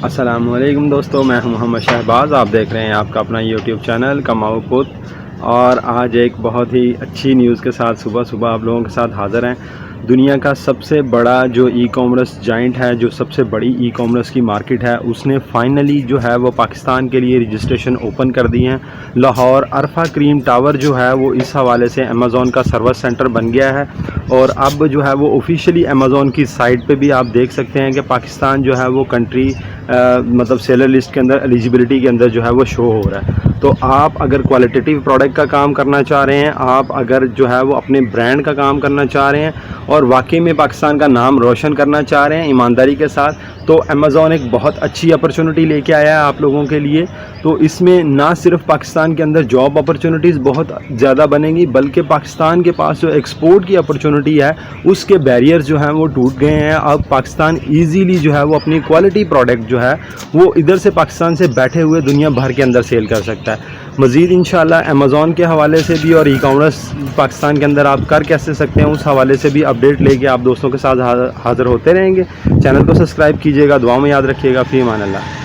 السلام علیکم دوستو، میں ہوں محمد شہباز. آپ دیکھ رہے ہیں آپ کا اپنا یوٹیوب چینل کماؤ پت. اور آج ایک بہت ہی اچھی نیوز کے ساتھ صبح آپ لوگوں کے ساتھ حاضر ہیں. دنیا کا سب سے بڑا جو ای کامرس جائنٹ ہے، جو سب سے بڑی ای کامرس کی مارکیٹ ہے، اس نے فائنلی جو ہے وہ پاکستان کے لیے رجسٹریشن اوپن کر دی ہیں. لاہور عرفہ کریم ٹاور جو ہے وہ اس حوالے سے امیزون کا سروس سینٹر بن گیا ہے. اور اب جو ہے وہ آفیشیلی امیزون کی سائٹ پہ بھی آپ دیکھ سکتے ہیں کہ پاکستان جو ہے وہ کنٹری مطلب سیلر لسٹ کے اندر ایلیجیبلٹی کے اندر جو ہے وہ شو ہو رہا ہے. تو آپ اگر کوالٹیٹیو پروڈکٹ کا کام کرنا چاہ رہے ہیں، آپ اگر جو ہے وہ اپنے برانڈ کا کام کرنا چاہ رہے ہیں اور واقعی میں پاکستان کا نام روشن کرنا چاہ رہے ہیں ایمانداری کے ساتھ، تو امیزون ایک بہت اچھی اپرچونٹی لے کے آیا ہے آپ لوگوں کے لیے. تو اس میں نہ صرف پاکستان کے اندر جاب اپرچونٹیز بہت زیادہ بنیں گی، بلکہ پاکستان کے پاس جو ایکسپورٹ کی اپرچونٹی ہے اس کے بیریئر جو ہیں وہ ٹوٹ گئے ہیں. اب پاکستان ایزیلی جو ہے وہ اپنی کوالٹی پروڈکٹ جو ہے وہ ادھر سے پاکستان سے بیٹھے ہوئے دنیا بھر کے اندر سیل کر سکتا ہے. مزید انشاءاللہ امیزون کے حوالے سے بھی اور ای کامرس پاکستان کے اندر آپ کر کیسے سکتے ہیں اس حوالے سے بھی اپڈیٹ لے کے آپ دوستوں کے ساتھ حاضر ہوتے رہیں گے. چینل کو سبسکرائب کیجیے گا، دعاؤں میں یاد رکھیے گا. فی امان اللہ.